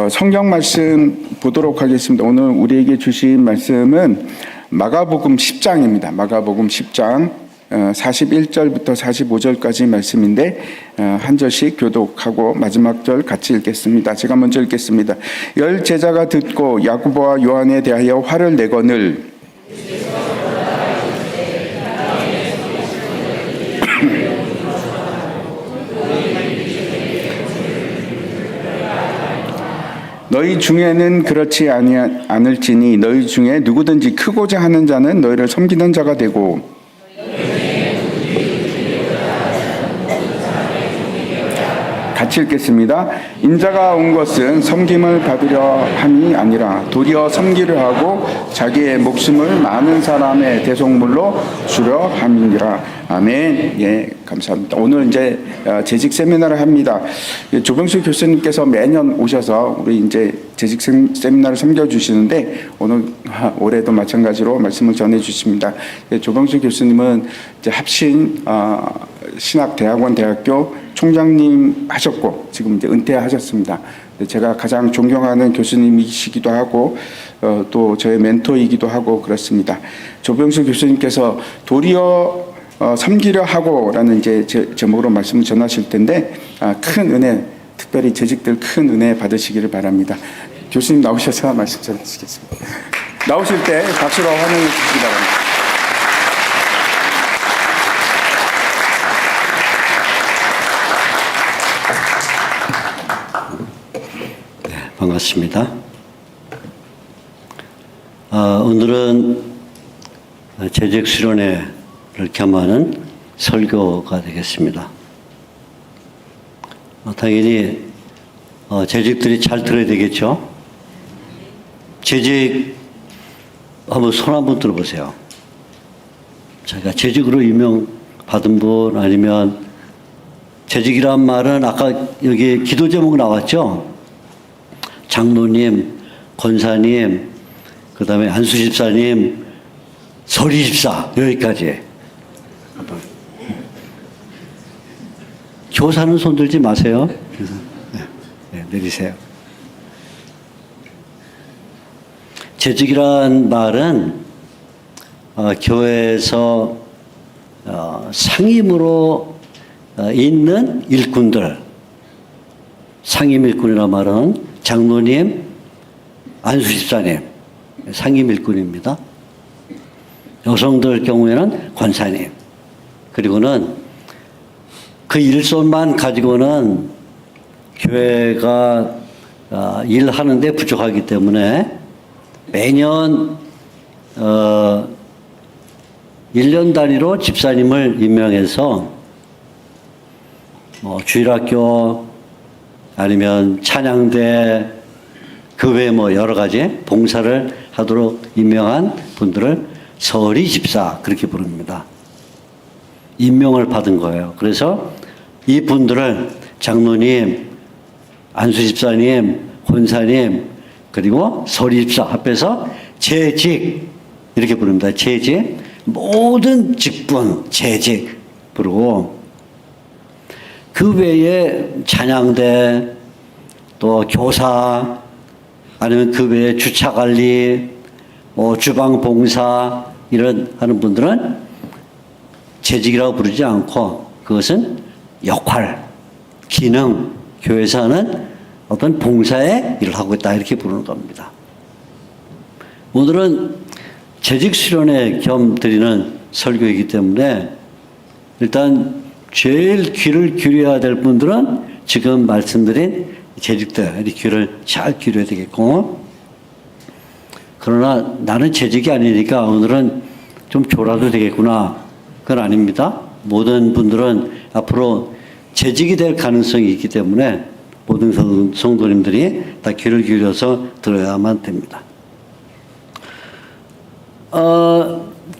성경 말씀 보도록 하겠습니다. 오늘 우리에게 주신 말씀은 마가복음 10장입니다. 마가복음 10장 41절부터 45절까지 말씀인데 한 절씩 교독하고 마지막 절 같이 읽겠습니다. 제가 먼저 읽겠습니다. 열 제자가 듣고 야고보와 요한에 대하여 화를 내거늘 너희 중에는 그렇지 않을지니 너희 중에 누구든지 크고자 하는 자는 너희를 섬기는 자가 되고 같이 읽겠습니다. 인자가 온 것은 섬김을 받으려 함이 아니라 도리어 섬기려 하고 자기의 목숨을 많은 사람의 대속물로 주려 함이니라. 아멘. 예, 감사합니다. 오늘 이제 재직 세미나를 합니다. 조병수 교수님께서 매년 오셔서 우리 이제 재직 세미나를 섬겨주시는데 올해도 마찬가지로 말씀을 전해주십니다. 조병수 교수님은 이제 합신 신학대학원 대학교 총장님 하셨고 지금 이제 은퇴하셨습니다. 제가 가장 존경하는 교수님이시기도 하고 또 저의 멘토이기도 하고 그렇습니다. 조병수 교수님께서 도리어 섬기려 하고라는 이제 제목으로 말씀을 전하실 텐데 큰 은혜, 특별히 재직들 큰 은혜 받으시기를 바랍니다. 교수님 나오셔서 말씀 전하시겠습니다. 나오실 때 박수로 환영해 주시기 바랍니다. 반갑습니다. 오늘은 재직 수련회를 겸하는 설교가 되겠습니다. 당연히 재직들이 잘 들어야 되겠죠. 재직 한번 손 한번 들어보세요. 자기가 재직으로 임명받은 분 아니면 재직이란 말은 아까 여기 기도 제목 나왔죠. 장로님, 권사님, 그 다음에 안수집사님, 서리집사 여기까지. 교사는 손 들지 마세요. 네, 내리세요. 재직이란 말은 교회에서 상임으로 있는 일꾼들, 상임 일꾼이란 말은 장로님, 안수집사님, 상임 일꾼입니다. 여성들 경우에는 권사님. 그리고는 그 일손만 가지고는 교회가 일하는데 부족하기 때문에 매년 1년 단위로 집사님을 임명해서 주일학교 아니면 찬양대 그 외에 여러 가지 봉사를 하도록 임명한 분들을 서리 집사 그렇게 부릅니다. 임명을 받은 거예요. 그래서 이 분들을 장로님, 안수집사님, 권사님 그리고 서리 집사 합해서 재직 이렇게 부릅니다. 재직 모든 직분 재직 부르고 그 외에 찬양대 또 교사 아니면 그 외에 주차관리 주방 봉사 이런 하는 분들은 재직이라고 부르지 않고 그것은 역할, 기능, 교회에서 하는 어떤 봉사의 일을 하고 있다 이렇게 부르는 겁니다. 오늘은 재직 수련회 겸 드리는 설교이기 때문에 일단 제일 귀를 기울여야 될 분들은 지금 말씀드린 재직들 귀를 잘 기울여야 되겠고 그러나 나는 재직이 아니니까 오늘은 좀 졸아도 되겠구나 그건 아닙니다. 모든 분들은 앞으로 재직이 될 가능성이 있기 때문에 모든 성도님들이 다 귀를 기울여서 들어야만 됩니다.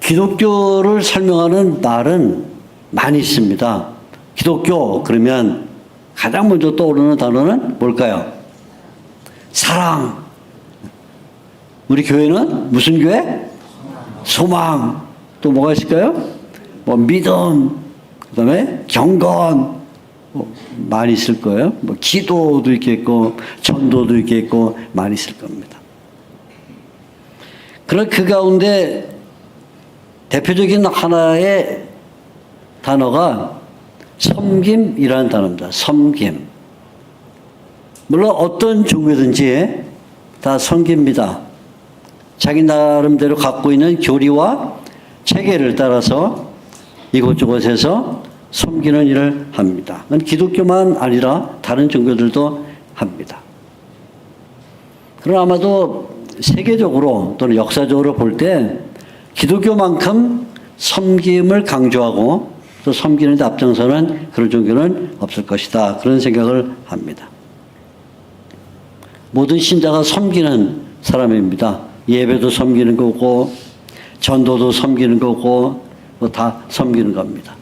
기독교를 설명하는 말은 많이 있습니다. 기독교 그러면 가장 먼저 떠오르는 단어는 뭘까요? 사랑. 우리 교회는 무슨 교회? 소망. 또 뭐가 있을까요? 믿음. 그 다음에 경건. 많이 있을 거예요. 뭐 기도도 있겠고 전도도 있겠고 많이 있을 겁니다. 그런 그 가운데 대표적인 하나의 단어가 섬김이라는 단어입니다. 섬김. 물론 어떤 종교든지 다 섬깁니다. 자기 나름대로 갖고 있는 교리와 체계를 따라서 이곳저곳에서 섬기는 일을 합니다. 그건 기독교만 아니라 다른 종교들도 합니다. 그러나 아마도 세계적으로 또는 역사적으로 볼 때 기독교만큼 섬김을 강조하고 또 섬기는 데 앞장서는 그런 종교는 없을 것이다. 그런 생각을 합니다. 모든 신자가 섬기는 사람입니다. 예배도 섬기는 거고 전도도 섬기는 거고 뭐 다 섬기는 겁니다.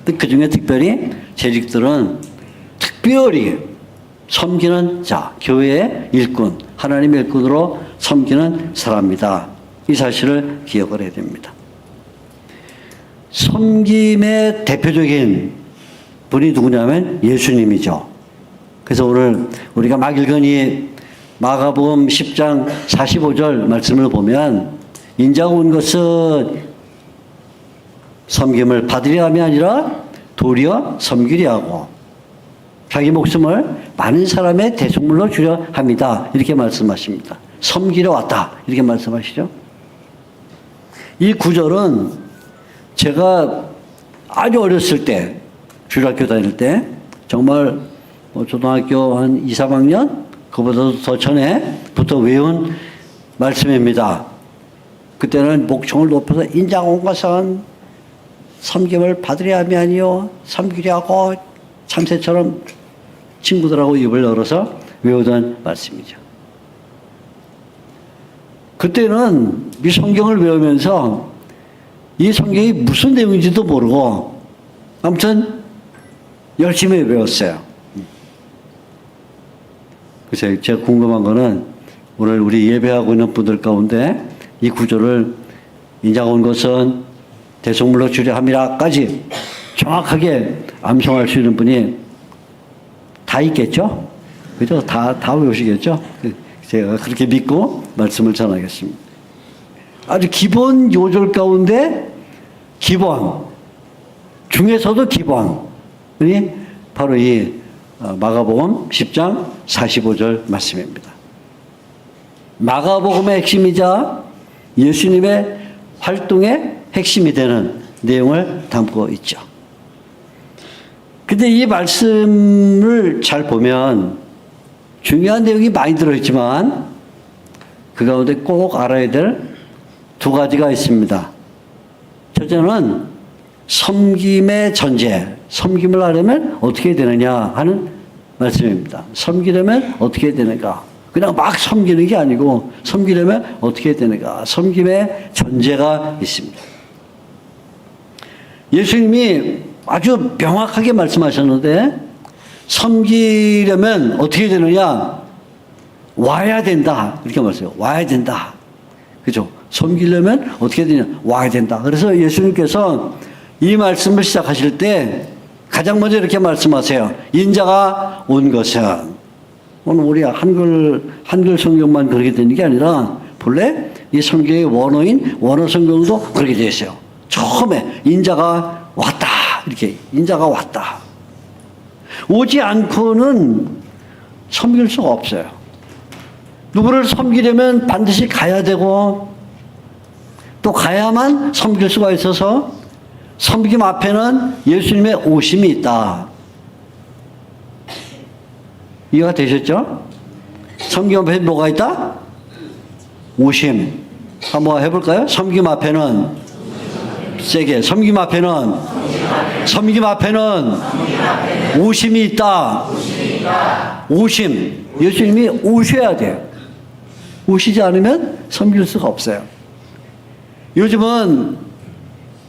그 중에 특별히 재직들은 특별히 섬기는 자, 교회의 일꾼, 하나님의 일꾼으로 섬기는 사람이다. 이 사실을 기억을 해야 됩니다. 섬김의 대표적인 분이 누구냐면 예수님이죠. 그래서 오늘 우리가 막 읽은 이 마가복음 10장 45절 말씀을 보면 인자가 온 것은 섬김을 받으려 함이 아니라 도리어 섬기려 하고 자기 목숨을 많은 사람의 대속물로 주려 합니다. 이렇게 말씀하십니다. 섬기러 왔다. 이렇게 말씀하시죠. 이 구절은 제가 아주 어렸을 때 주일학교 다닐 때 정말 초등학교 한 2, 3학년 그보다도 더 전에부터 외운 말씀입니다. 그때는 목청을 높여서 인자가 온 것은 섬김을 받으려 함이 아니요 섬기려 하고 참새처럼 친구들하고 입을 열어서 외우던 말씀이죠. 그때는 이 성경을 외우면서 이 성경이 무슨 내용인지도 모르고 아무튼 열심히 외웠어요. 그래서 제가 궁금한 거는 오늘 우리 예배하고 있는 분들 가운데 이 구절을 인자가 온 것은 대속물로 주려 함이라까지 정확하게 암송할 수 있는 분이 다 있겠죠? 그죠? 다 외우시겠죠? 제가 그렇게 믿고 말씀을 전하겠습니다. 아주 기본 요절 가운데 기본 중에서도 기본이 바로 이 마가복음 10장 45절 말씀입니다. 마가복음의 핵심이자 예수님의 활동의 핵심이 되는 내용을 담고 있죠. 근데 이 말씀을 잘 보면 중요한 내용이 많이 들어있지만 그 가운데 꼭 알아야 될 두 가지가 있습니다. 첫째는 섬김의 전제, 섬김을 하려면 어떻게 해야 되느냐 하는 말씀입니다. 섬기려면 어떻게 해야 되는가? 그냥 막 섬기는 게 아니고 섬기려면 어떻게 해야 되는가? 섬김의 전제가 있습니다. 예수님이 아주 명확하게 말씀하셨는데 섬기려면 어떻게 되느냐? 와야 된다. 이렇게 말씀해요. 와야 된다. 그죠? 섬기려면 어떻게 되냐? 와야 된다. 그래서 예수님께서 이 말씀을 시작하실 때 가장 먼저 이렇게 말씀하세요. 인자가 온 것은 오늘 우리 한글 성경만 그렇게 되는 게 아니라 본래 이 성경의 원어인 원어 성경도 그렇게 되어 있어요. 처음에 인자가 왔다. 이렇게 인자가 왔다. 오지 않고는 섬길 수가 없어요. 누구를 섬기려면 반드시 가야 되고 또 가야만 섬길 수가 있어서 섬김 앞에는 예수님의 오심이 있다. 이해가 되셨죠? 섬김 앞에 뭐가 있다? 오심. 한번 해볼까요? 섬김 앞에는 세게 섬김 앞에는 오심이 있다. 오심. 예수님이 오셔야 돼요. 오시지 않으면 섬길 수가 없어요. 요즘은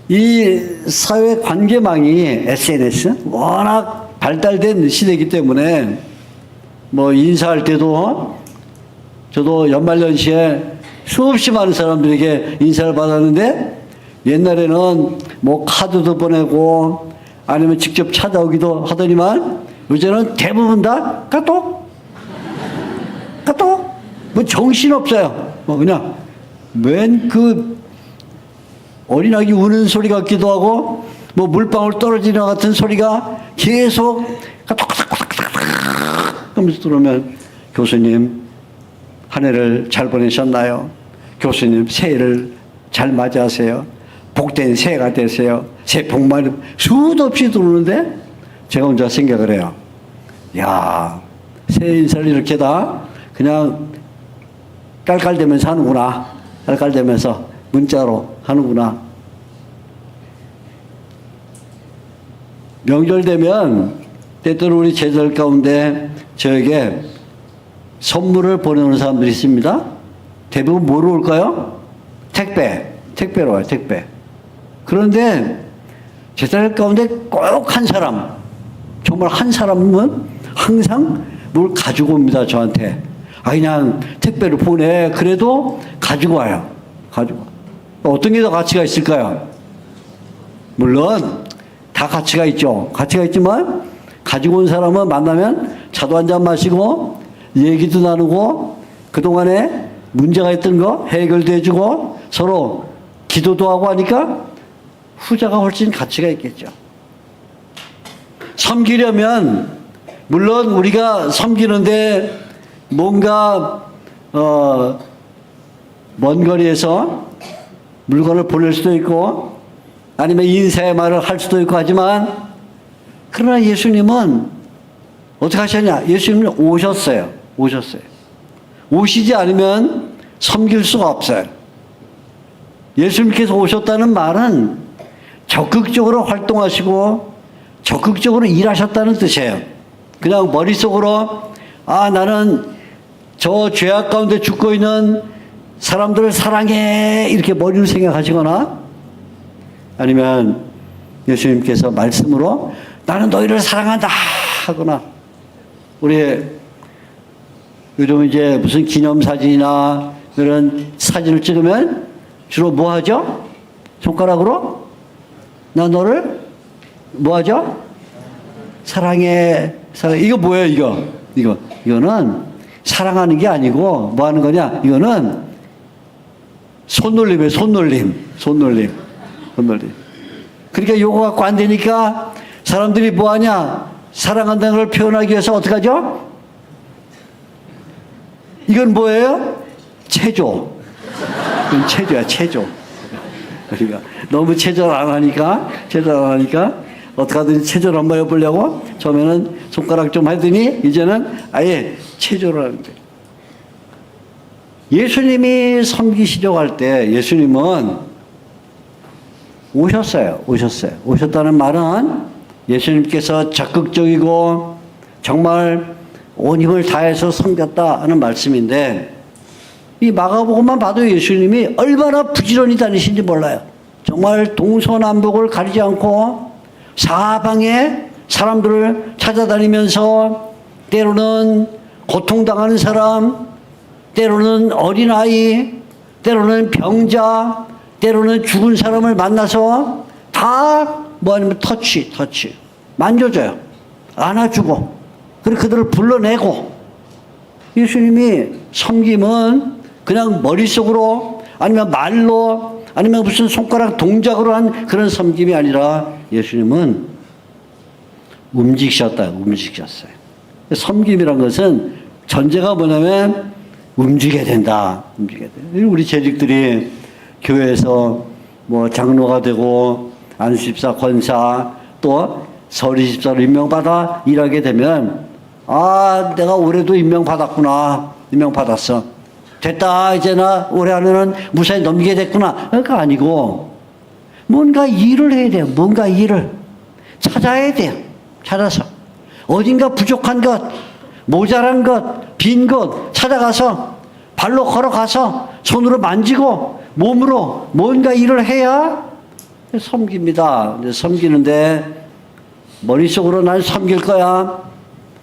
이 사회 관계망이 SNS 워낙 발달된 시대이기 때문에 뭐 인사할 때도 저도 연말연시에 수없이 많은 사람들에게 인사를 받았는데 옛날에는 뭐 카드도 보내고 아니면 직접 찾아오기도 하더니만 요새는 대부분 다 까똑 뭐 정신없어요. 뭐 그냥 웬 그 어린아기 우는 소리 같기도 하고 뭐 물방울 떨어지는 것 같은 소리가 계속 까똑까똑까똑 하면서 들어오면 교수님 한 해를 잘 보내셨나요? 교수님 새해를 잘 맞이하세요. 복된 새해가 되세요. 새해 복 많이 수도 없이 들어오는데 제가 혼자 생각을 해요. 야, 새해 인사를 이렇게 다 그냥 깔깔대면서 하는구나. 깔깔대면서 문자로 하는구나. 명절 되면 때때로 우리 제자들 가운데 저에게 선물을 보내오는 사람들이 있습니다. 대부분 뭐로 올까요? 택배로 와요, 택배. 그런데 제자들 가운데 꼭 한 사람, 정말 한 사람은 항상 뭘 가지고 옵니다, 저한테. 아, 그냥 택배로 보내. 그래도 가지고 와요. 가지고 와. 어떤 게 더 가치가 있을까요? 물론 다 가치가 있죠. 가치가 있지만 가지고 온 사람은 만나면 차도 한잔 마시고 얘기도 나누고 그동안에 문제가 있던 거 해결도 해주고 서로 기도도 하고 하니까 후자가 훨씬 가치가 있겠죠. 섬기려면 물론 우리가 섬기는데 뭔가 먼 거리에서 물건을 보낼 수도 있고 아니면 인사의 말을 할 수도 있고 하지만 그러나 예수님은 어떻게 하셨냐? 예수님은 오셨어요. 오시지 않으면 섬길 수가 없어요. 예수님께서 오셨다는 말은 적극적으로 활동하시고 적극적으로 일하셨다는 뜻이에요. 그냥 머릿속으로 아, 나는 저 죄악 가운데 죽고 있는 사람들을 사랑해 이렇게 머리로 생각하시거나 아니면 예수님께서 말씀으로 나는 너희를 사랑한다 하거나 우리 요즘 이제 무슨 기념사진이나 그런 사진을 찍으면 주로 뭐 하죠? 손가락으로 나 너를 뭐 하죠? 사랑해. 이거 뭐예요, 이거는 사랑하는 게 아니고 뭐 하는 거냐? 이거는 손놀림이에요, 손놀림. 그러니까 요거 갖고 안 되니까 사람들이 뭐 하냐? 사랑한다는 걸 표현하기 위해서 어떻게 하죠? 이건 뭐예요? 체조. 이건 체조야, 체조. 그러니까 너무 체조를 안 하니까 어떻게 하든지 체조를 한번 해보려고 처음에는 손가락 좀 하더니 이제는 아예 체조를 하는데 예수님이 섬기시려고 할 때 예수님은 오셨다는 말은 예수님께서 적극적이고 정말 온 힘을 다해서 섬겼다 하는 말씀인데 이 마가복음만 봐도 예수님이 얼마나 부지런히 다니신지 몰라요. 정말 동서남북을 가리지 않고 사방에 사람들을 찾아다니면서 때로는 고통당하는 사람, 때로는 어린아이, 때로는 병자, 때로는 죽은 사람을 만나서 다 뭐 아니면 터치 만져줘요. 안아주고 그리고 그들을 불러내고 예수님이 섬김은 그냥 머릿속으로 아니면 말로 아니면 무슨 손가락 동작으로 한 그런 섬김이 아니라 예수님은 움직이셨어요. 섬김이란 것은 전제가 뭐냐면 움직여야 된다. 우리 재직들이 교회에서 뭐 장로가 되고 안수집사, 권사 또 서리집사로 임명받아 일하게 되면 아, 내가 올해도 임명받았어. 됐다. 이제 나 올해 안에는 무사히 넘기게 됐구나. 그러니까 아니고 뭔가 일을 해야 돼요. 뭔가 일을 찾아야 돼요. 찾아서 어딘가 부족한 것, 모자란 것, 빈 것 찾아가서 발로 걸어가서 손으로 만지고 몸으로 뭔가 일을 해야 섬깁니다. 섬기는데 머릿속으로 난 섬길 거야.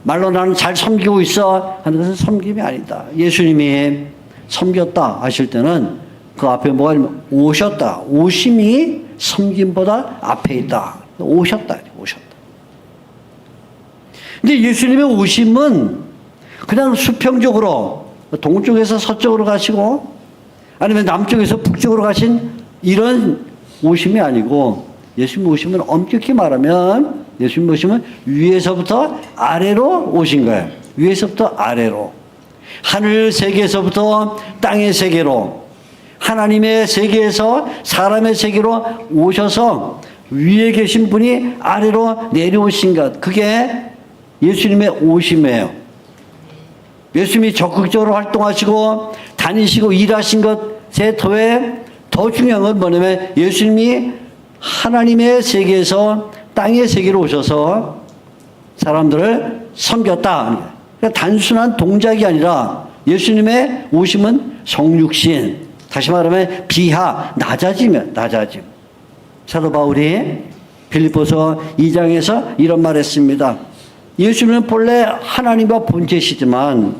말로 나는 잘 섬기고 있어 하는 것은 섬김이 아니다. 예수님이 섬겼다 하실 때는 그 앞에 뭐가 있냐면 오셨다. 오심이 섬김보다 앞에 있다. 오셨다. 근데 예수님의 오심은 그냥 수평적으로 동쪽에서 서쪽으로 가시고 아니면 남쪽에서 북쪽으로 가신 이런 오심이 아니고 예수님 오심은 엄격히 말하면 예수님 오심은 위에서부터 아래로 오신 거예요. 위에서부터 아래로. 하늘 세계에서부터 땅의 세계로 하나님의 세계에서 사람의 세계로 오셔서 위에 계신 분이 아래로 내려오신 것. 그게 예수님의 오심이에요. 예수님이 적극적으로 활동하시고 다니시고 일하신 것에 더해 더 중요한 건 뭐냐면 예수님이 하나님의 세계에서 땅의 세계로 오셔서 사람들을 섬겼다. 그러니까 단순한 동작이 아니라 예수님의 오심은 성육신, 다시 말하면 비하, 낮아짐. 사도 바울이 빌립보서 2장에서 이런 말 했습니다. 예수님은 본래 하나님과 본체시지만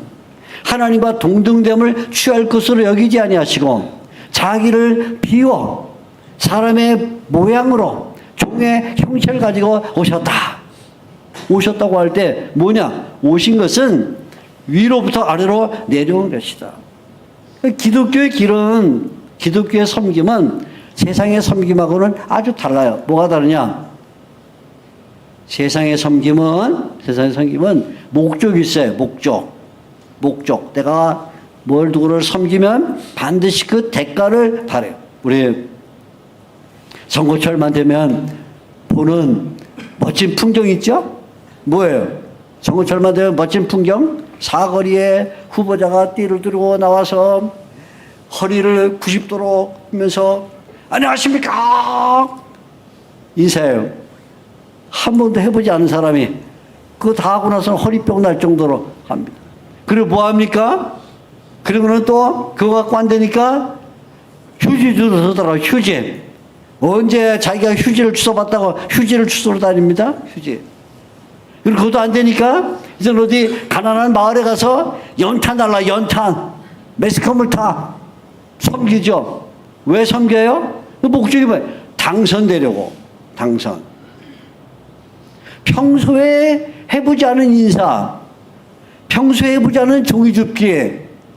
하나님과 동등됨을 취할 것으로 여기지 아니하시고 자기를 비워 사람의 모양으로 종의 형체를 가지고 오셨다고 할 때 뭐냐? 오신 것은 위로부터 아래로 내려온 것이다. 기독교의 길은, 기독교의 섬김은 세상의 섬김하고는 아주 달라요. 뭐가 다르냐? 세상의 섬김은 목적이 있어요. 목적. 내가 뭘 누구를 섬기면 반드시 그 대가를 바래요. 우리 선거철만 되면 보는 멋진 풍경 있죠? 뭐예요? 선거철만 되면 멋진 풍경? 사거리에 후보자가 띠를 들고 나와서 허리를 90도로 하면서 안녕하십니까? 인사해요. 한 번도 해보지 않은 사람이 그거 다 하고 나서 허리병 날 정도로 합니다. 그리고 뭐 합니까? 그리고는 또 그거 갖고 안 되니까 휴지도 쓰더라고요. 휴지. 언제 자기가 휴지를 주워봤다고 휴지를 주워로 다닙니다. 휴지. 그리고 그것도 안 되니까 이제 어디 가난한 마을에 가서 연탄 달라. 연탄. 매스컴을 타. 섬기죠. 왜 섬겨요? 그 목적이 뭐예요? 당선되려고. 당선. 평소에 해보지 않은 인사, 평소에 해보지 않은 종이 줍기,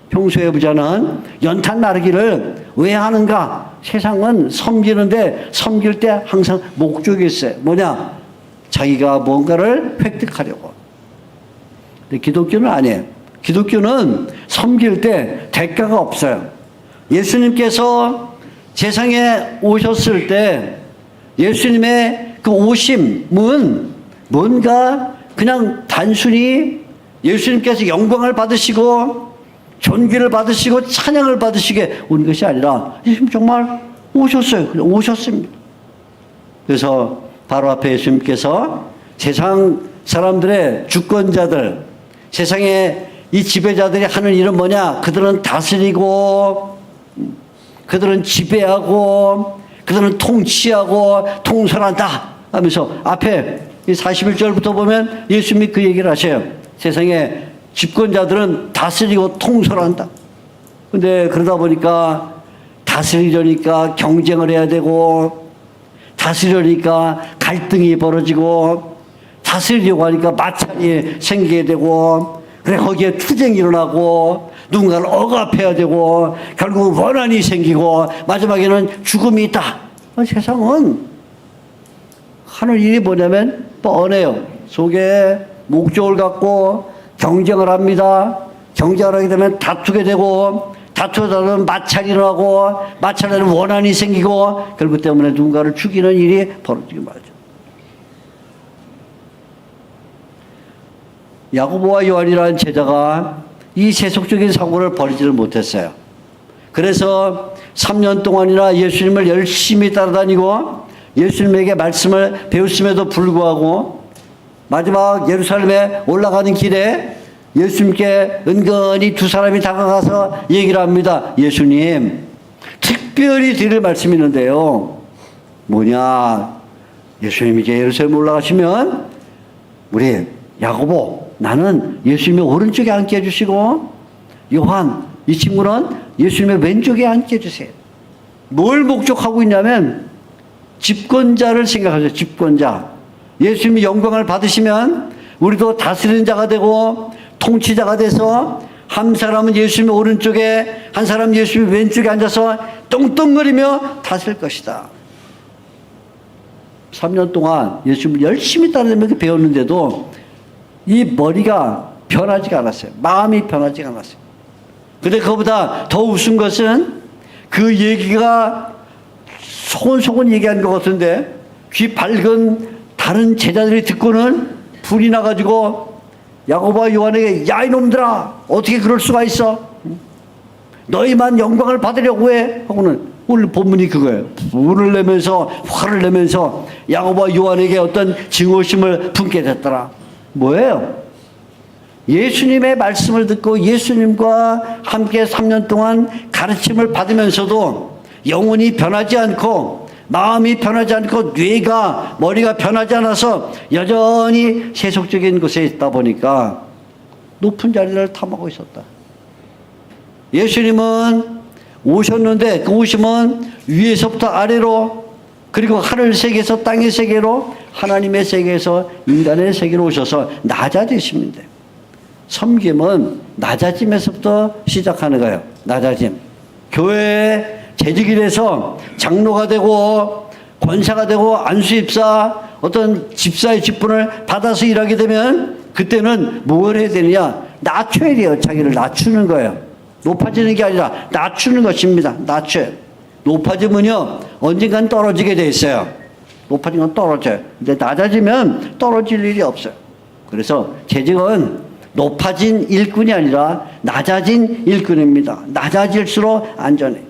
평소에 해보지 않은 연탄 나르기를 왜 하는가? 세상은 섬기는데 섬길 때 항상 목적이 있어요. 뭐냐? 자기가 뭔가를 획득하려고. 근데 기독교는 아니에요. 기독교는 섬길 때 대가가 없어요. 예수님께서 세상에 오셨을 때 예수님의 그 오심은 뭔가 그냥 단순히 예수님께서 영광을 받으시고 존귀를 받으시고 찬양을 받으시게 온 것이 아니라 예수님 정말 오셨어요. 그냥 오셨습니다. 그래서 바로 앞에 예수님께서 세상 사람들의 주권자들, 세상의 이 지배자들이 하는 일은 뭐냐? 그들은 다스리고, 그들은 지배하고, 그들은 통치하고 통솔한다 하면서 앞에 41절부터 보면 예수님이 그 얘기를 하셔요. 세상에 집권자들은 다스리고 통솔한다. 근데 그러다 보니까 다스리려니까 경쟁을 해야 되고, 다스리려니까 갈등이 벌어지고, 다스리려고 하니까 마찰이 생기게 되고, 그래 거기에 투쟁이 일어나고, 누군가를 억압해야 되고, 결국 원한이 생기고, 마지막에는 죽음이 있다. 세상은 하는 일이 뭐냐면 뻔해요. 속에 목적을 갖고 경쟁을 합니다. 경쟁을 하게 되면 다투게 되고, 다투다 보면 마찰이 일어나고, 마찰에는 원한이 생기고, 결국 때문에 누군가를 죽이는 일이 벌어지게 말이죠. 야고보와 요한이라는 제자가 이 세속적인 사고를 버리지를 못했어요. 그래서 3년 동안이나 예수님을 열심히 따라다니고 예수님에게 말씀을 배웠음에도 불구하고 마지막 예루살렘에 올라가는 길에 예수님께 은근히 두 사람이 다가가서 얘기를 합니다. 예수님, 특별히 드릴 말씀이 있는데요. 뭐냐? 예수님이 이제 예루살렘에 올라가시면 우리 야고보, 나는 예수님의 오른쪽에 앉게 해주시고, 요한, 이 친구는 예수님의 왼쪽에 앉게 해주세요. 뭘 목적하고 있냐면 집권자를 생각하죠. 집권자. 예수님이 영광을 받으시면 우리도 다스리는 자가 되고 통치자가 돼서 한 사람은 예수님 오른쪽에 한 사람은 예수님 왼쪽에 앉아서 떵떵거리며 다스릴 것이다. 3년 동안 예수님을 열심히 따르면서 배웠는데도 이 머리가 변하지가 않았어요. 마음이 변하지가 않았어요. 근데 그거보다 더 웃은 것은 그 얘기가 소곤소곤 얘기한 것 같은데 귀 밝은 다른 제자들이 듣고는 불이 나가지고 야고보와 요한에게 야 이놈들아 어떻게 그럴 수가 있어? 너희만 영광을 받으려고 해? 하고는 오늘 본문이 그거예요. 불을 내면서 화를 내면서 야고보와 요한에게 어떤 증오심을 품게 됐더라. 뭐예요? 예수님의 말씀을 듣고 예수님과 함께 3년 동안 가르침을 받으면서도 영혼이 변하지 않고 마음이 변하지 않고 뇌가 머리가 변하지 않아서 여전히 세속적인 곳에 있다 보니까 높은 자리를 탐하고 있었다. 예수님은 오셨는데 그 오심은 위에서부터 아래로 그리고 하늘 세계에서 땅의 세계로 하나님의 세계에서 인간의 세계로 오셔서 낮아지십니다. 섬김은 낮아짐에서부터 시작하는 거예요. 낮아짐. 교회에 재직이 돼서 장로가 되고 권사가 되고 안수집사 어떤 집사의 직분을 받아서 일하게 되면 그때는 뭘 해야 되느냐? 낮춰야 돼요. 자기를 낮추는 거예요. 높아지는 게 아니라 낮추는 것입니다. 낮춰요. 높아지면요 언젠간 떨어지게 돼 있어요. 높아지면 떨어져요. 근데 낮아지면 떨어질 일이 없어요. 그래서 재직은 높아진 일꾼이 아니라 낮아진 일꾼입니다. 낮아질수록 안전해.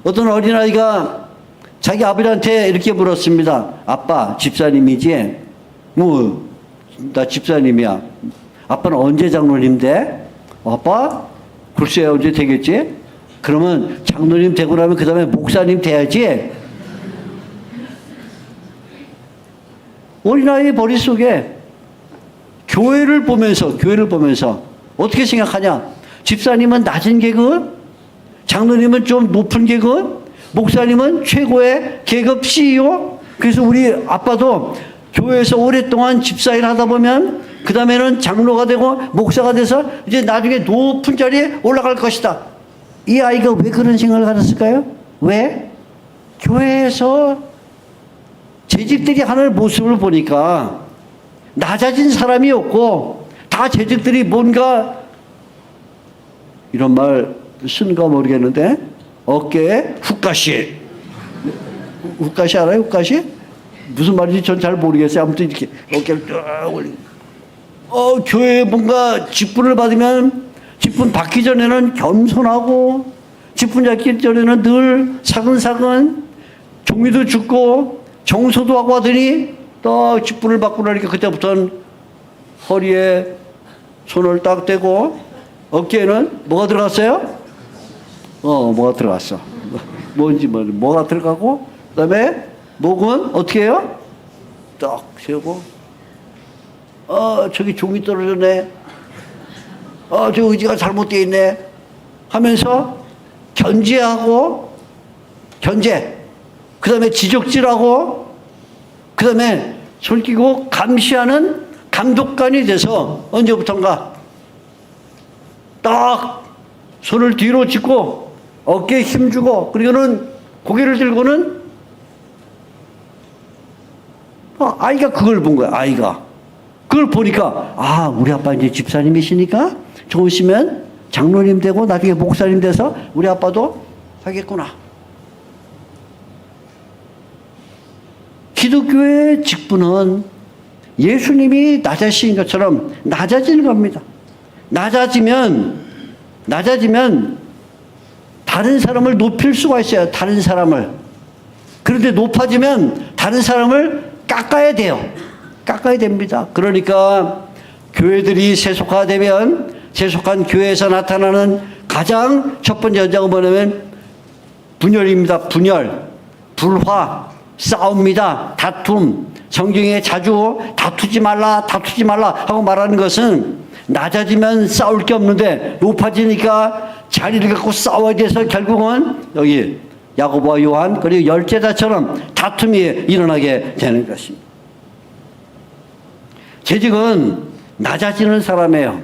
어떤 어린아이가 자기 아버지한테 이렇게 물었습니다. 아빠 집사님이지? 나 집사님이야. 아빠는 언제 장로님 돼? 아빠? 글쎄 언제 되겠지? 그러면 장로님 되고 나면 그 다음에 목사님 돼야지. 어린아이의 머릿속에 교회를 보면서 어떻게 생각하냐? 집사님은 낮은 계급, 장로님은 좀 높은 계급, 목사님은 최고의 계급 CEO. 그래서 우리 아빠도 교회에서 오랫동안 집사일 하다 보면 그 다음에는 장로가 되고 목사가 돼서 이제 나중에 높은 자리에 올라갈 것이다. 이 아이가 왜 그런 생각을 가졌을까요? 왜? 교회에서 재직들이 하는 모습을 보니까 낮아진 사람이 없고 다 재직들이 뭔가 이런 말 쓴가 모르겠는데 어깨에 훅가시. 훅가시 알아요? 훅가시? 무슨 말인지 전 잘 모르겠어요. 아무튼 이렇게 어깨를 쭉 올리고 교회에 뭔가 직분을 받으면 직분 받기 전에는 겸손하고 직분 잡기 전에는 늘 사근사근 종이도 줍고 정소도 하고 하더니 딱 직분을 받고 나니까 그때부터는 허리에 손을 딱 대고 어깨에는 뭐가 들어갔어요? 뭐가 들어갔어. 뭔지 뭐가 들어가고 그다음에 목은 어떻게 해요? 딱 세우고 저기 종이 떨어졌네. 저 의지가 잘못되어 있네 하면서 견제하고 그 다음에 지적질하고 그 다음에 손 끼고 감시하는 감독관이 돼서 언제부턴가 딱 손을 뒤로 짚고 어깨에 힘주고 그리고는 고개를 들고는 아이가 그걸 본 거야. 아이가 그걸 보니까 우리 아빠 이제 집사님이시니까 좋으시면 장로님 되고 나중에 목사님 돼서 우리 아빠도 하겠구나. 기독교의 직분은 예수님이 낮아지신 것처럼 낮아지는 겁니다. 낮아지면 다른 사람을 높일 수가 있어요. 다른 사람을. 그런데 높아지면 다른 사람을 깎아야 돼요. 깎아야 됩니다. 그러니까 교회들이 세속화되면 세속한 교회에서 나타나는 가장 첫 번째 현상은 뭐냐면 분열입니다. 분열, 불화, 싸움입니다. 다툼. 성경에 자주 다투지 말라 하고 말하는 것은 낮아지면 싸울 게 없는데 높아지니까 자리를 갖고 싸워야 돼서 결국은 여기 야고보와 요한 그리고 열제자처럼 다툼이 일어나게 되는 것입니다. 재직은 낮아지는 사람이에요.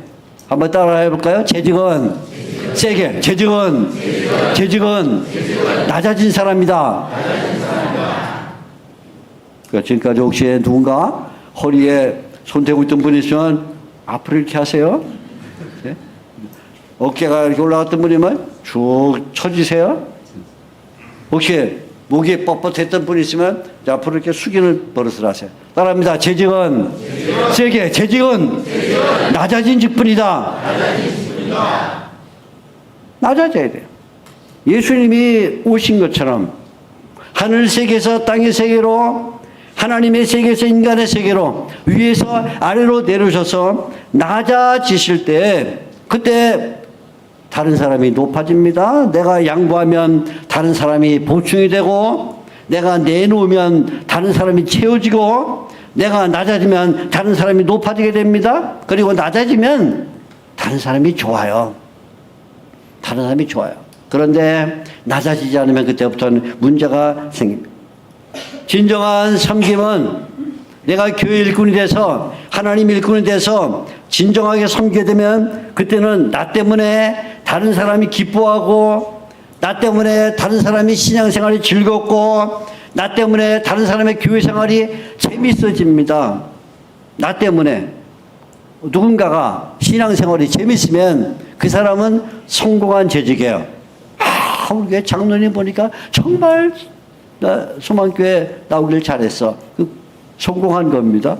한번 따라 해볼까요? 재직은 세게. 재직은 낮아진 사람이다. 그러니까 지금까지 혹시 누군가 허리에 손 대고 있던 분이 있으면 앞으로 이렇게 하세요. 네? 어깨가 이렇게 올라갔던 분이면 쭉 쳐주세요. 혹시 목이 뻣뻣했던 분이 있으면 앞으로 이렇게 숙이는 버릇을 하세요. 따라합니다. 재직은 세게. 재직은 낮아진 직분이다. 낮아져야 돼요. 예수님이 오신 것처럼 하늘 세계에서 땅의 세계로, 하나님의 세계에서 인간의 세계로, 위에서 아래로 내려오셔서 낮아지실 때, 그때 다른 사람이 높아집니다. 내가 양보하면 다른 사람이 보충이 되고, 내가 내놓으면 다른 사람이 채워지고, 내가 낮아지면 다른 사람이 높아지게 됩니다. 그리고 낮아지면 다른 사람이 좋아요. 다른 사람이 좋아요. 그런데 낮아지지 않으면 그때부터는 문제가 생깁니다. 진정한 섬김은 내가 교회 일꾼이 돼서, 하나님 일꾼이 돼서 진정하게 섬기게 되면 그때는 나 때문에 다른 사람이 기뻐하고, 나 때문에 다른 사람이 신앙생활이 즐겁고, 나 때문에 다른 사람의 교회 생활이 재밌어집니다. 나 때문에 누군가가 신앙생활이 재밌으면 그 사람은 성공한 재직이에요. 우리 교회 장로님 보니까 정말 나 소망교회 나오길 잘했어. 성공한 겁니다.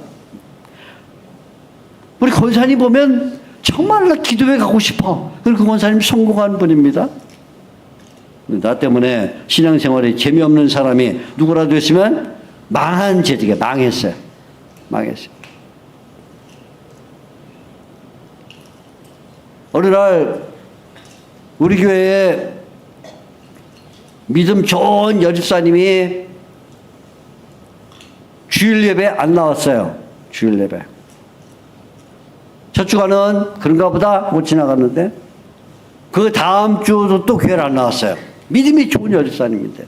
우리 권사님 보면 정말 나 기도회 가고 싶어. 그리고 그 권사님 성공한 분입니다. 나 때문에 신앙생활에 재미없는 사람이 누구라도 있으면 망한 재직에 망했어요. 어느 날 우리 교회에 믿음 좋은 여집사님이 주일 예배 안 나왔어요. 주일 예배. 첫 주간은 그런가 보다 못 지나갔는데 그 다음 주도 또 교회를 안 나왔어요. 믿음이 좋은 여집사님인데.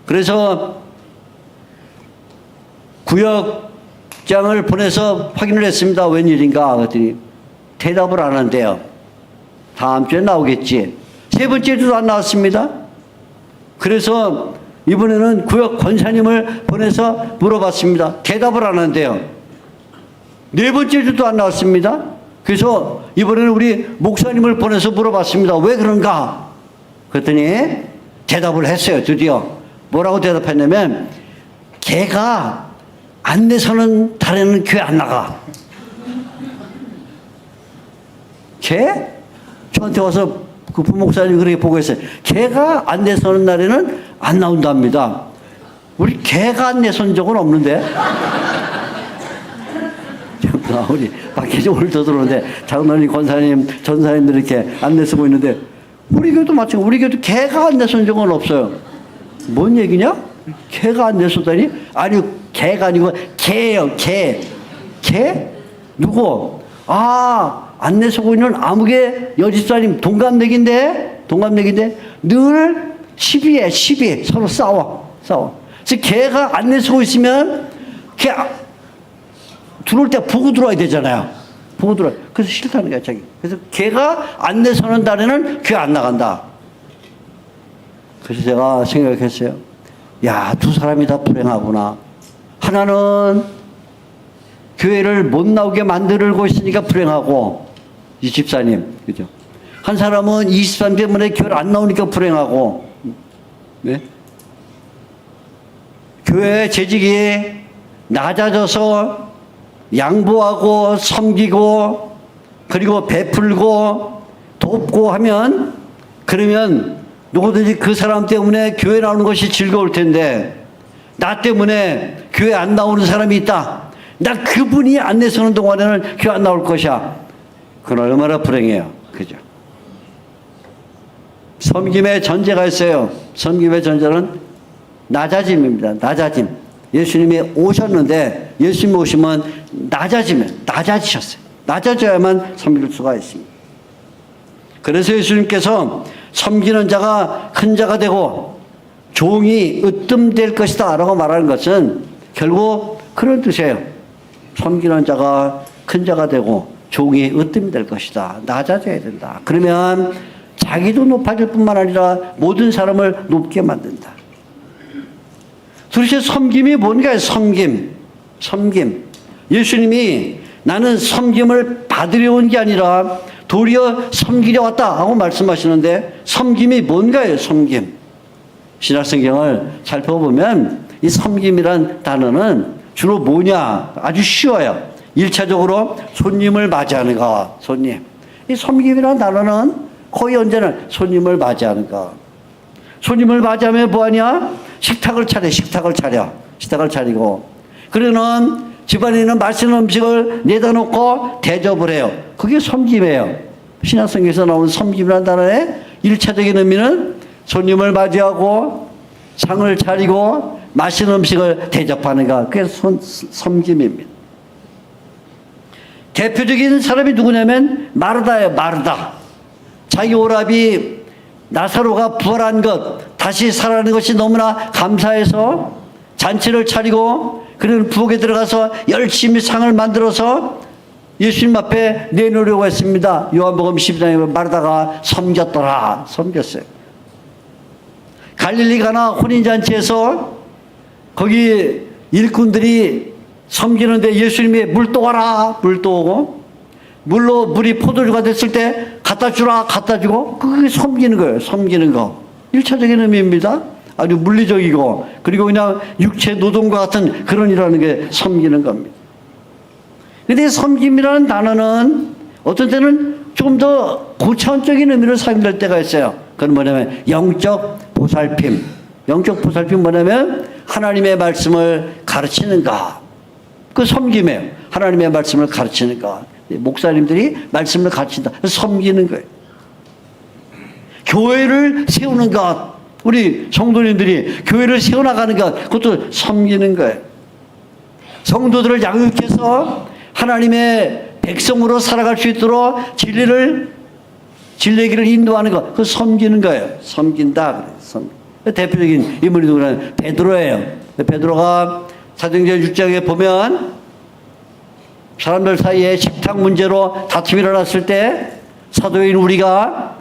그래서 구역장을 보내서 확인을 했습니다. 웬일인가 그랬더니 대답을 안 한대요. 다음 주에 나오겠지. 세 번째 주도 안 나왔습니다. 그래서 이번에는 구역 권사님을 보내서 물어봤습니다. 대답을 안 한대요. 네 번째 주도 안 나왔습니다. 그래서 이번에는 우리 목사님을 보내서 물어봤습니다. 왜 그런가? 그랬더니 대답을 했어요. 드디어. 뭐라고 대답했냐면 걔가 안 내서는 다른 교회 안 나가. 걔? 저한테 와서 그 부목사님이 그렇게 보고 있어요. 걔가 안 내서는 날에는 안 나온답니다. 우리 걔가 안 내선 적은 없는데. 우리 밖에 좀 오늘도 들어오는데 장로님, 권사님, 전사님들이 이렇게 안내 쓰고 있는데 우리 교도 마찬가지. 우리 교도 걔가 안내 쓴 적은 없어요. 뭔 얘기냐? 걔가 안내 쏟다니? 아니 걔가 아니고 걔예요. 걔. 누구? 안내 쓰고 있는 아무개 여집사님 동갑내기인데 늘 시비 서로 싸워. 그래서 걔가 안내 쓰고 있으면 걔 들어올 때 보고 들어와야 되잖아요. 그래서 싫다는 거야, 자기. 그래서 걔가 안내 서는 달에는 교회 안 나간다. 그래서 제가 생각했어요. 야, 두 사람이 다 불행하구나. 하나는 교회를 못 나오게 만들고 있으니까 불행하고, 이 집사님, 그죠? 한 사람은 23 때문에 교회를 안 나오니까 불행하고, 네? 교회 재직이 낮아져서 양보하고 섬기고 그리고 베풀고 돕고 하면 그러면 누구든지 그 사람 때문에 교회 나오는 것이 즐거울 텐데 나 때문에 교회 안 나오는 사람이 있다. 나 그분이 안 내서는 동안에는 교회 안 나올 것이야. 그건 얼마나 불행해요. 그죠? 섬김의 전제가 있어요. 섬김의 전제는 낮아짐입니다. 낮아짐. 예수님이 오셨는데 예수님이 오시면 낮아지셨어요. 낮아져야만 섬길 수가 있습니다. 그래서 예수님께서 섬기는 자가 큰 자가 되고 종이 으뜸될 것이다 라고 말하는 것은 결국 그런 뜻이에요. 섬기는 자가 큰 자가 되고 종이 으뜸이 될 것이다. 낮아져야 된다. 그러면 자기도 높아질 뿐만 아니라 모든 사람을 높게 만든다. 도대체 섬김이 뭔가요? 섬김. 예수님이 나는 섬김을 받으려 온 게 아니라 도리어 섬기려 왔다 하고 말씀하시는데 섬김이 뭔가요? 섬김. 신약성경을 살펴보면 이 섬김이란 단어는 주로 뭐냐? 아주 쉬워요. 1차적으로 손님을 맞이하는 것. 손님. 이 섬김이란 단어는 거의 언제나 손님을 맞이하는 것. 손님을 맞이하면 뭐하냐? 식탁을 차리고 그러는 집안에 있는 맛있는 음식을 내다 놓고 대접을 해요. 그게 섬김이에요. 신약성경에서 나온 섬김이라는 단어의 1차적인 의미는 손님을 맞이하고 상을 차리고 맛있는 음식을 대접하는 것. 그게 섬김입니다. 대표적인 사람이 누구냐면 마르다예요. 마르다. 자기 오라비 나사로가 부활한 것, 다시 살아나는 것이 너무나 감사해서 잔치를 차리고 그는 부엌에 들어가서 열심히 상을 만들어서 예수님 앞에 내놓으려고 했습니다. 요한복음 12장에 마르다가 섬겼어요. 갈릴리 가나 혼인잔치에서 거기 일꾼들이 섬기는데 예수님이 물도 와라, 물도 오고 물로 물이 포도주가 됐을 때 갖다 주고 그게 섬기는 거예요. 섬기는 거. 1차적인 의미입니다. 아주 물리적이고 그리고 그냥 육체 노동과 같은 그런 일하는 게 섬기는 겁니다. 그런데 섬김이라는 단어는 어떤 때는 좀 더 고차원적인 의미로 사용될 때가 있어요. 그건 뭐냐면 영적 보살핌. 영적 보살핌 뭐냐면 하나님의 말씀을 가르치는 것. 그 섬김이에요. 하나님의 말씀을 가르치는 것. 목사님들이 말씀을 가르친다. 섬기는 거예요. 교회를 세우는 것. 우리 성도님들이 교회를 세워나가는 것. 그것도 섬기는 거예요. 성도들을 양육해서 하나님의 백성으로 살아갈 수 있도록 진리의 길을 인도하는 것. 그거 섬기는 거예요. 섬긴다. 대표적인 인물이 누구냐면 베드로예요. 베드로가 사도행전 6장에 보면 사람들 사이에 식탁 문제로 다툼이 일어났을 때 사도인 우리가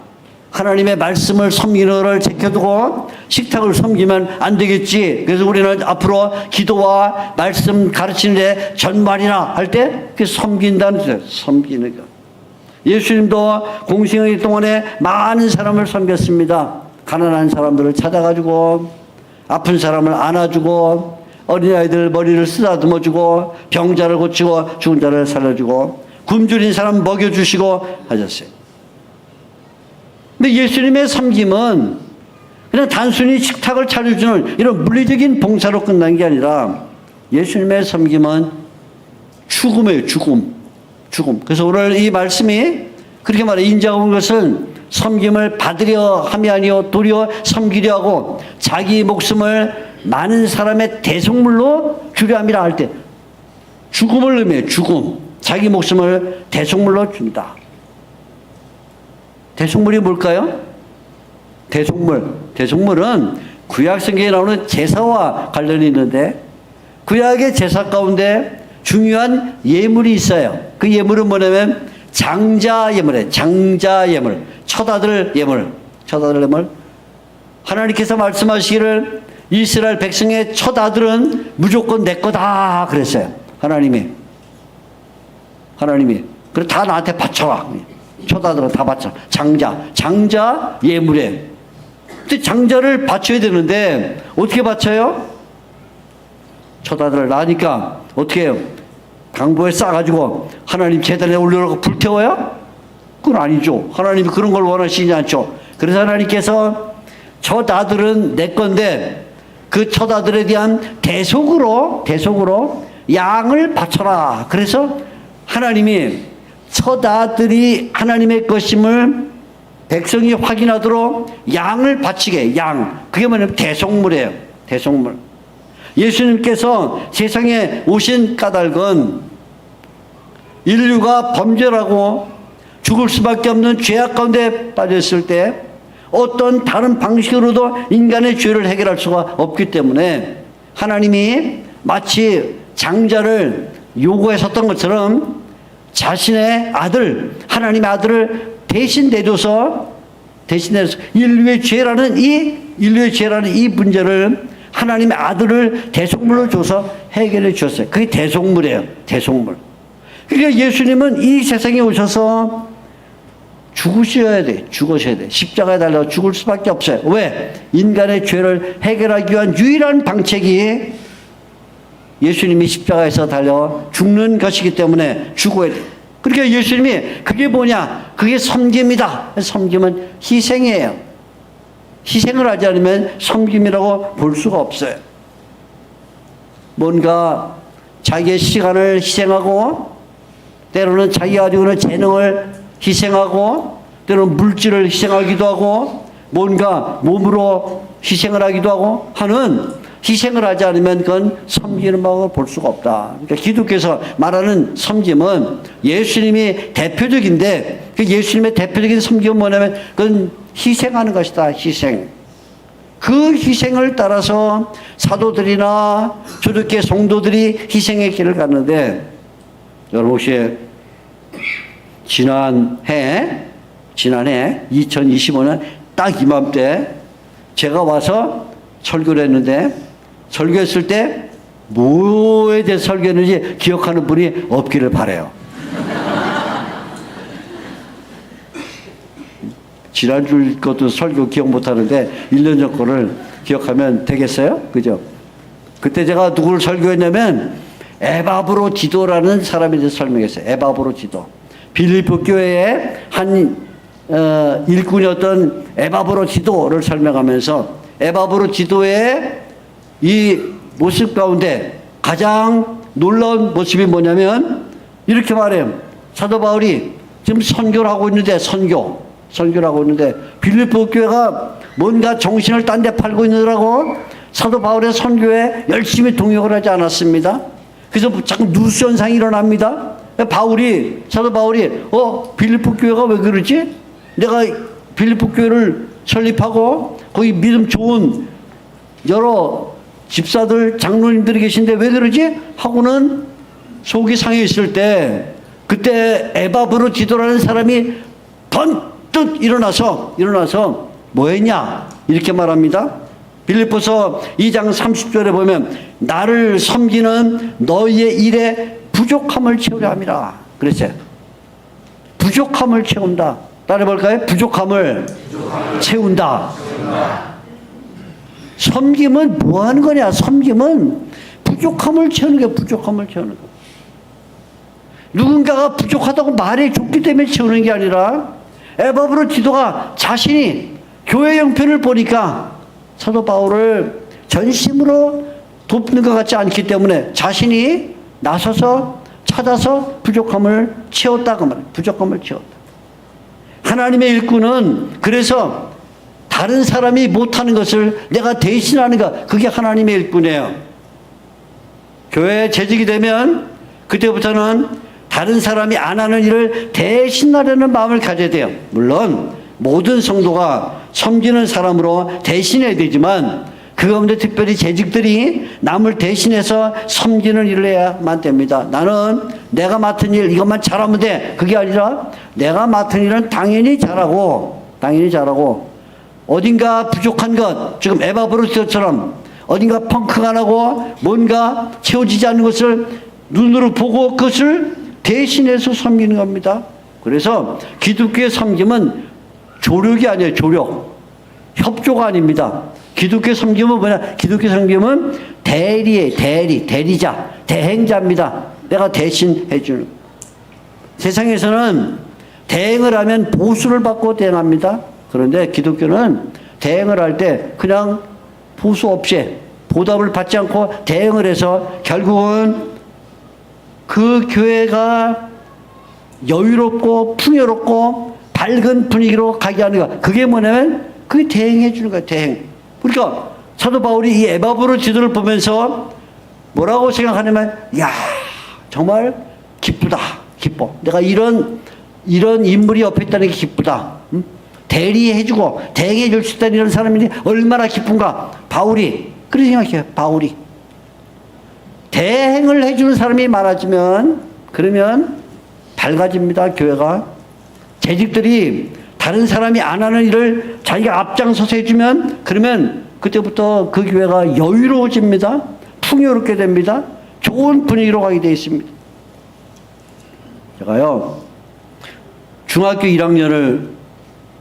하나님의 말씀을 섬기는 것을 제껴두고 식탁을 섬기면 안 되겠지. 그래서 우리는 앞으로 기도와 말씀 가르치는 데 전반이나 할 때 그게 섬긴다는 거예요. 섬기는 것. 예수님도 공생의 동안에 많은 사람을 섬겼습니다. 가난한 사람들을 찾아가지고 아픈 사람을 안아주고 어린아이들 머리를 쓰다듬어주고 병자를 고치고 죽은 자를 살려주고 굶주린 사람 먹여주시고 하셨어요. 근데 예수님의 섬김은 그냥 단순히 식탁을 차려주는 이런 물리적인 봉사로 끝난 게 아니라 예수님의 섬김은 죽음이에요. 죽음. 그래서 오늘 이 말씀이 그렇게 말해 인자가 온 것은 섬김을 받으려 함이 아니요 도리어 섬기려 하고 자기 목숨을 많은 사람의 대속물로 주려 함이라 할 때 죽음을 의미해요. 죽음. 자기 목숨을 대속물로 준다. 대속물이 뭘까요? 대속물은 구약 성경에 나오는 제사와 관련이 있는데 구약의 제사 가운데 중요한 예물이 있어요. 그 예물은 뭐냐면 장자 예물이에요. 장자 예물. 첫아들 예물. 하나님께서 말씀하시기를 이스라엘 백성의 첫아들은 무조건 내 거다 그랬어요. 하나님이. 그래 다 나한테 바쳐라. 첫아들은 다 바쳐. 장자 예물이에요. 근데 장자를 바쳐야 되는데 어떻게 바쳐요? 첫아들을 낳으니까 어떻게 해요? 강보에 싸가지고 하나님 재단에 올려놓고 불태워요? 그건 아니죠. 하나님이 그런 걸 원하시지 않죠. 그래서 하나님께서 첫아들은 내 건데 그 첫아들에 대한 대속으로 양을 바쳐라. 그래서 하나님이 첫아들이 하나님의 것임을 백성이 확인하도록 양을 바치게 양. 그게 뭐냐면 대속물이에요. 대속물. 예수님께서 세상에 오신 까닭은 인류가 범죄라고 죽을 수밖에 없는 죄악 가운데 빠졌을 때 어떤 다른 방식으로도 인간의 죄를 해결할 수가 없기 때문에 하나님이 마치 장자를 요구했었던 것처럼 자신의 아들, 하나님의 아들을 대신 내줘서 인류의 죄라는 이 문제를 하나님의 아들을 대속물로 줘서 해결해 주셨어요. 그게 대속물이에요. 대속물. 그러니까 예수님은 이 세상에 오셔서 죽으셔야 돼. 죽으셔야 돼. 십자가에 달려 죽을 수밖에 없어요. 왜? 인간의 죄를 해결하기 위한 유일한 방책이 예수님이 십자가에서 달려 죽는 것이기 때문에 죽어야 돼. 그러니까 예수님이 그게 뭐냐? 그게 섬김이다. 섬김은 희생이에요. 희생을 하지 않으면 섬김이라고 볼 수가 없어요. 뭔가 자기의 시간을 희생하고 때로는 자기가 가지고 있는 재능을 희생하고 때로는 물질을 희생하기도 하고 뭔가 몸으로 희생을 하기도 하고 하는 희생을 하지 않으면 그건 섬기는 방법을 볼 수가 없다. 그러니까 기독교에서 말하는 섬김은 예수님이 대표적인데 그 예수님의 대표적인 섬김은 뭐냐면 그건 희생하는 것이다. 희생. 그 희생을 따라서 사도들이나 초대교회 성도들이 희생의 길을 갔는데 여러분 혹시 지난해 2025년 딱 이맘때 제가 와서 설교를 했는데 설교했을 때 뭐에 대해 설교했는지 기억하는 분이 없기를 바라요. 지난주 것도 설교 기억 못하는데 1년 전 거를 기억하면 되겠어요? 그죠? 그때 제가 누구를 설교했냐면 에바브로디도라는 사람에 대해서 설명했어요. 에바브로디도. 빌립보 교회의 한 일꾼이었던 에바브로디도를 설명하면서 에바브로디도의 이 모습 가운데 가장 놀라운 모습이 뭐냐면 이렇게 말해요. 사도 바울이 지금 선교를 하고 있는데 선교를 하고 있는데 빌립보 교회가 뭔가 정신을 딴 데 팔고 있느라고 사도 바울의 선교에 열심히 동역을 하지 않았습니다. 그래서 자꾸 누수 현상이 일어납니다. 사도 바울이 빌립보 교회가 왜 그러지? 내가 빌립보 교회를 설립하고 거기 믿음 좋은 여러 집사들 장로님들이 계신데 왜 그러지? 하고는 속이 상해 있을 때 그때 에바브로디도라는 사람이 번뜩 일어나서 뭐 했냐? 이렇게 말합니다. 빌립보서 2장 30절에 보면 나를 섬기는 너희의 일에 부족함을 채우려 함이라. 그랬어요. 부족함을 채운다. 따라해볼까요? 부족함을 채운다. 섬김은 뭐 하는 거냐? 섬김은 부족함을 채우는 게 부족함을 채우는 거. 누군가가 부족하다고 말해 줬기 때문에 채우는 게 아니라 에바브로디도가 자신이 교회 형편을 보니까 사도 바울을 전심으로 돕는 것 같지 않기 때문에 자신이 나서서 찾아서 부족함을 채웠다 그 말이에요. 부족함을 채웠다. 하나님의 일꾼은 그래서 다른 사람이 못하는 것을 내가 대신하는 것, 그게 하나님의 일꾼이에요. 교회에 재직이 되면 그때부터는 다른 사람이 안 하는 일을 대신하려는 마음을 가져야 돼요. 물론 모든 성도가 섬기는 사람으로 대신해야 되지만 그 가운데 특별히 재직들이 남을 대신해서 섬기는 일을 해야만 됩니다. 나는 내가 맡은 일 이것만 잘하면 돼. 그게 아니라 내가 맡은 일은 당연히 잘하고 어딘가 부족한 것, 지금 에바브로디도처럼 어딘가 펑크가 나고 뭔가 채워지지 않는 것을 눈으로 보고 그것을 대신해서 섬기는 겁니다. 그래서 기독교의 섬김은 조력이 아니에요. 조력. 협조가 아닙니다. 기독교 섬김은 뭐냐? 기독교 섬김은 대리예요. 대리자, 대행자입니다. 내가 대신 해주는. 세상에서는 대행을 하면 보수를 받고 대행합니다. 그런데 기독교는 대행을 할 때 그냥 보수 없이 보답을 받지 않고 대행을 해서 결국은 그 교회가 여유롭고 풍요롭고 밝은 분위기로 가게 하는 거. 그게 뭐냐면 그게 대행해 주는 거예요. 대행. 그러니까 사도 바울이 이 에바브로디도를 보면서 뭐라고 생각하냐면 야 정말 기쁘다. 기뻐. 내가 이런 인물이 옆에 있다는 게 기쁘다. 응? 대리해주고 대행해 줄 수 있다는 이런 사람이 얼마나 기쁜가. 바울이 그렇게 생각해요. 바울이 대행을 해주는 사람이 많아지면 그러면 밝아집니다. 교회가. 재직들이 다른 사람이 안 하는 일을 자기가 앞장서서 해주면 그러면 그때부터 그 교회가 여유로워집니다. 풍요롭게 됩니다. 좋은 분위기로 가게 되어 있습니다. 제가요 중학교 1학년을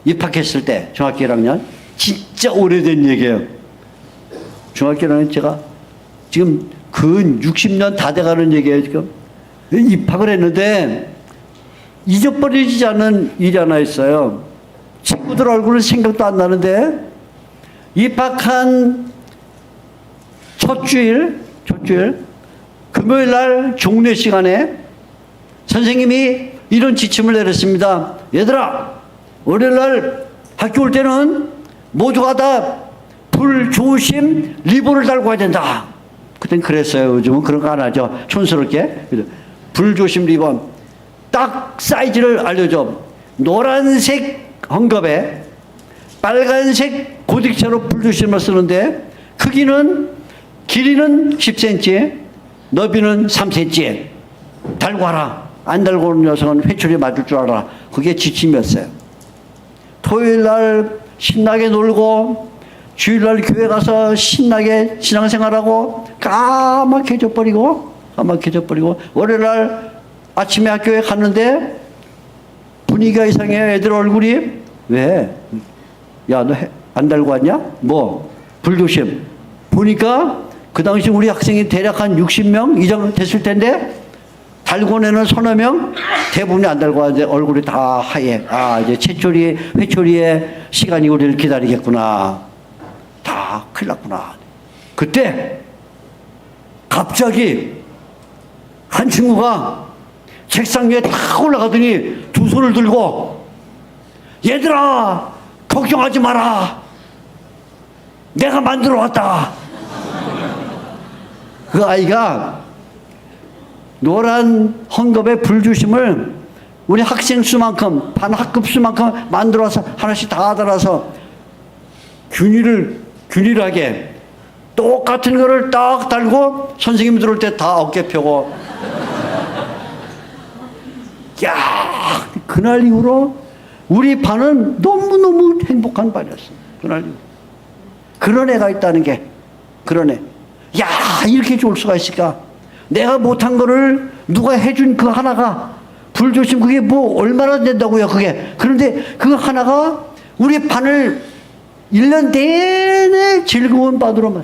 입학했을 때 중학교 1학년 진짜 오래된 얘기예요. 중학교 1학년 제가 지금 근 60년 다 돼가는 얘기예요. 지금 입학을 했는데 잊어버리지 않는 일이 하나 있어요. 친구들 얼굴은 생각도 안 나는데 입학한 첫 주일 금요일 날 종례 시간에 선생님이 이런 지침을 내렸습니다. 얘들아, 월요일 날 학교 올 때는 모두가 다 불조심 리본을 달고 와야 된다. 그땐 그랬어요. 요즘은 그런 거 안 하죠. 촌스럽게. 불조심 리본. 딱 사이즈를 알려줘. 노란색 헝겊에 빨간색 고딕체로 불조심을 쓰는데 길이는 10cm, 너비는 3cm. 달고 와라. 안 달고 오는 녀석은 회초리에 맞을 줄 알아. 그게 지침이었어요. 토요일 날 신나게 놀고 주일날 교회 가서 신나게 신앙생활하고 까맣게 져버리고 월요일 날 아침에 학교에 갔는데 분위기가 이상해요. 애들 얼굴이. 왜? 야, 너 안 달고 왔냐? 뭐? 불조심. 보니까 그 당시 우리 학생이 대략 한 60명 이상 됐을 텐데 달고 내는 서너 명 대부분이 안 달고 왔는데 얼굴이 다 하얘. 아, 이제 회초리의 시간이 우리를 기다리겠구나. 다 큰일 났구나. 그때 갑자기 한 친구가 책상 위에 탁 올라가더니 두 손을 들고 얘들아 걱정하지 마라. 내가 만들어 왔다. 그 아이가 노란 헝겊의 불주심을 우리 학생 수만큼 반 학급 수만큼 만들어서 하나씩 다 달아서 균일하게 똑같은 거를 딱 달고 선생님 들어올 때 다 어깨 펴고 야, 그날 이후로 우리 반은 너무너무 행복한 반이었어요. 그날 이후로. 그런 애가 있다는 게 그런 애. 야, 이렇게 좋을 수가 있을까? 내가 못한 거를 누가 해준 그 하나가 불조심 그게 뭐 얼마나 된다고요 그게. 그런데 그 하나가 우리 반을 1년 내내 즐거운 바다로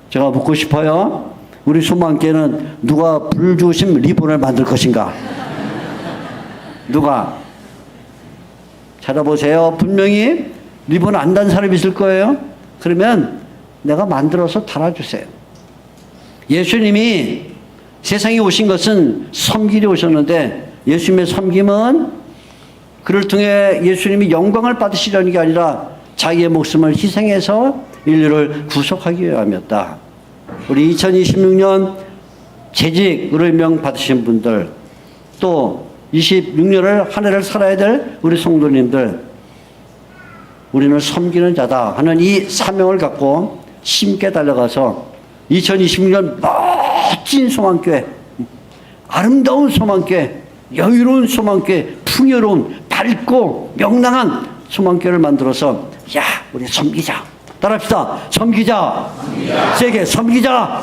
제가 묻고 싶어요. 우리 소망교회는 누가 불조심 리본을 만들 것인가? 누가? 찾아보세요. 분명히 리본 안 단 사람이 있을 거예요. 그러면 내가 만들어서 달아주세요. 예수님이 세상에 오신 것은 섬기려 오셨는데 예수님의 섬김은 그를 통해 예수님이 영광을 받으시려는 게 아니라 자기의 목숨을 희생해서 인류를 구속하기 위함이었다. 우리 2026년 재직으로 임명 받으신 분들 또 26년을 한 해를 살아야 될 우리 성도님들 우리는 섬기는 자다 하는 이 사명을 갖고 힘있게 달려가서 2026년 멋진 소망교회 아름다운 소망교회 여유로운 소망교회 풍요로운 밝고 명랑한 소망교회를 만들어서 야 우리 섬기자 따라합시다. 섬기자. 세게 섬기자.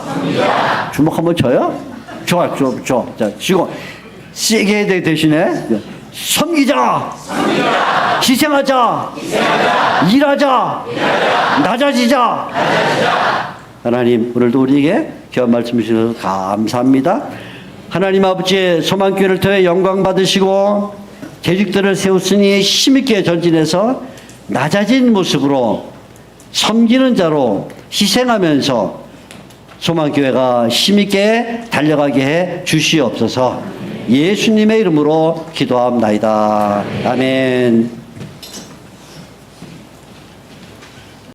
주먹 한번 쳐요? 좋아. 자, 쥐고 세게 해야 돼 대신에 섬기자. 희생하자. 일하자. 낮아지자. 하나님 오늘도 우리에게 귀한 말씀 주셔서 감사합니다. 하나님 아버지의 소망교회를 통해 영광 받으시고 재직들을 세웠으니 힘있게 전진해서 낮아진 모습으로 섬기는 자로 희생하면서 소망교회가 힘있게 달려가게 해 주시옵소서. 예수님의 이름으로 기도합나이다. 아멘.